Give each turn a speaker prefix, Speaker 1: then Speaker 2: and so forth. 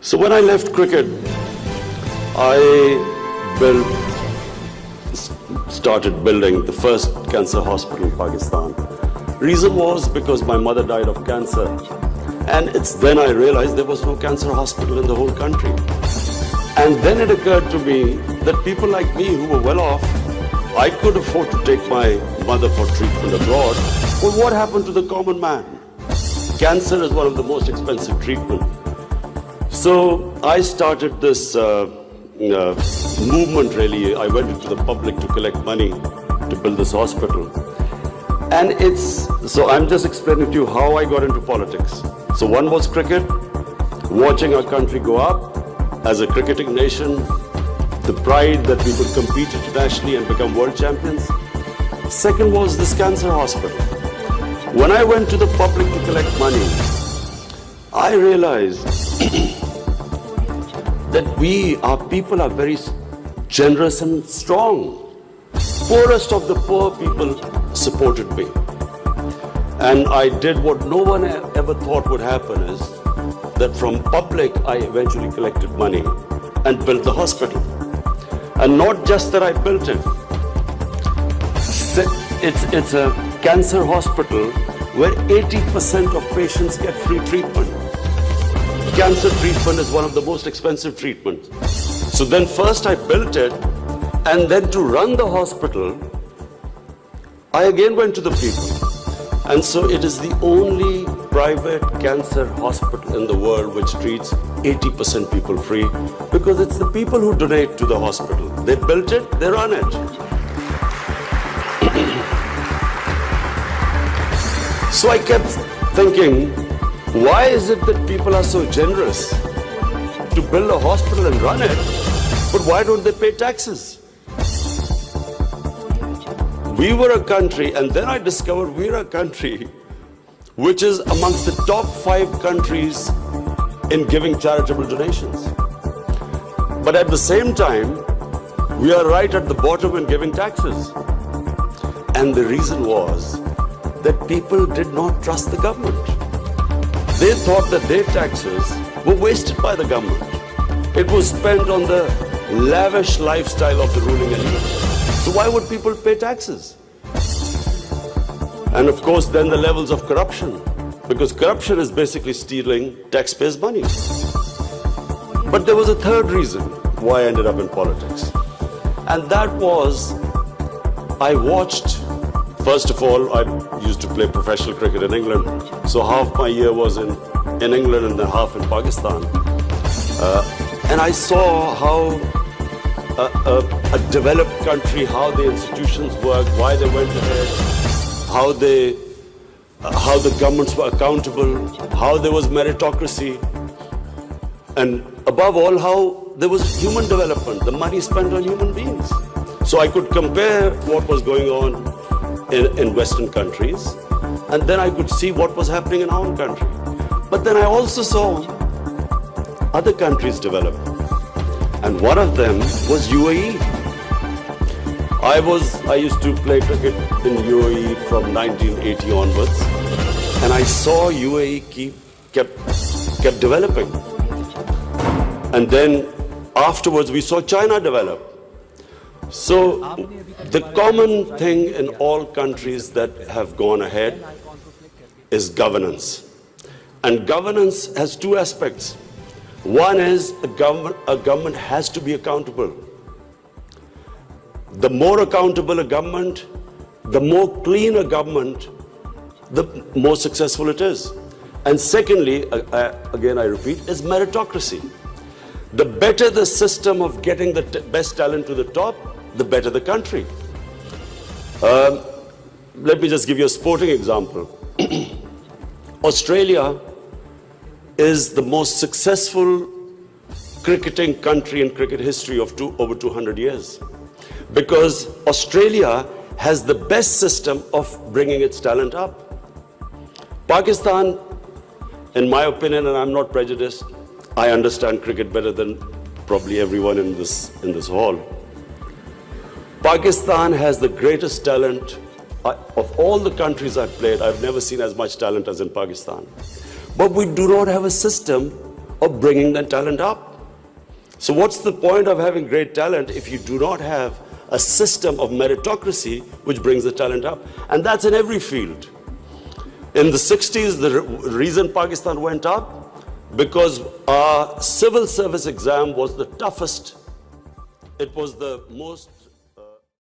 Speaker 1: So when I left cricket, I started building the first cancer hospital in Pakistan. Reason was because my mother died of cancer. And it's then I realized there was no cancer hospital in the whole country. And then it occurred to me that people like me who were well off, I could afford to take my mother for treatment abroad. Well, what happened to the common man? Cancer is one of the most expensive treatments. So I started this movement really. I went into the public to collect money to build this hospital. And so I'm just explaining to you how I got into politics. So one was cricket, watching our country go up as a cricketing nation, the pride that we could compete internationally and become world champions. Second was this cancer hospital. When I went to the public to collect money, I realized that our people are very generous and strong. Poorest of the poor people supported me. And I did what no one ever thought would happen, is that from public, I eventually collected money and built the hospital. And not just that I built it. It's a cancer hospital where 80% of patients get free treatment. Cancer treatment is one of the most expensive treatments. So then first I built it, and then to run the hospital, I again went to the people. And so it is the only private cancer hospital in the world which treats 80% people free, because it's the people who donate to the hospital. They built it, they run it. So I kept thinking, why is it that people are so generous to build a hospital and run it, but why don't they pay taxes? We were a country, and then I discovered we're a country which is amongst the top 5 countries in giving charitable donations. But at the same time, we are right at the bottom in giving taxes. And the reason was that people did not trust the government. They thought that their taxes were wasted by the government. It was spent on the lavish lifestyle of the ruling elite. So why would people pay taxes? And of course, then the levels of corruption, because corruption is basically stealing taxpayers' money. But there was a third reason why I ended up in politics. And that was, I watched, first of all, I used to play professional cricket in England. So half my year was in England and then half in Pakistan. And I saw how a developed country, how the institutions work, why they went ahead, how the governments were accountable, how there was meritocracy, and above all, how there was human development, the money spent on human beings. So I could compare what was going on in Western countries, and then I could see what was happening in our own country. But then I also saw other countries develop. And one of them was UAE. I used to play cricket in UAE from 1980 onwards, and I saw UAE kept developing. And then afterwards we saw China develop. So the common thing in all countries that have gone ahead is governance. And governance has 2 aspects. One is a government has to be accountable. The more accountable a government, the more clean a government, the more successful it is. And secondly, again I repeat, is meritocracy. The better the system of getting the best talent to the top, the better the country. Let me just give you a sporting example. Australia is the most successful cricketing country in cricket history of over 200 years. Because Australia has the best system of bringing its talent up. Pakistan, in my opinion, and I'm not prejudiced, I understand cricket better than probably everyone in this hall. Pakistan has the greatest talent. Of all the countries I've played, I've never seen as much talent as in Pakistan. But we do not have a system of bringing that talent up. So what's the point of having great talent if you do not have a system of meritocracy which brings the talent up? And that's in every field. In the 60s, the reason Pakistan went up, because our civil service exam was the toughest. It was the most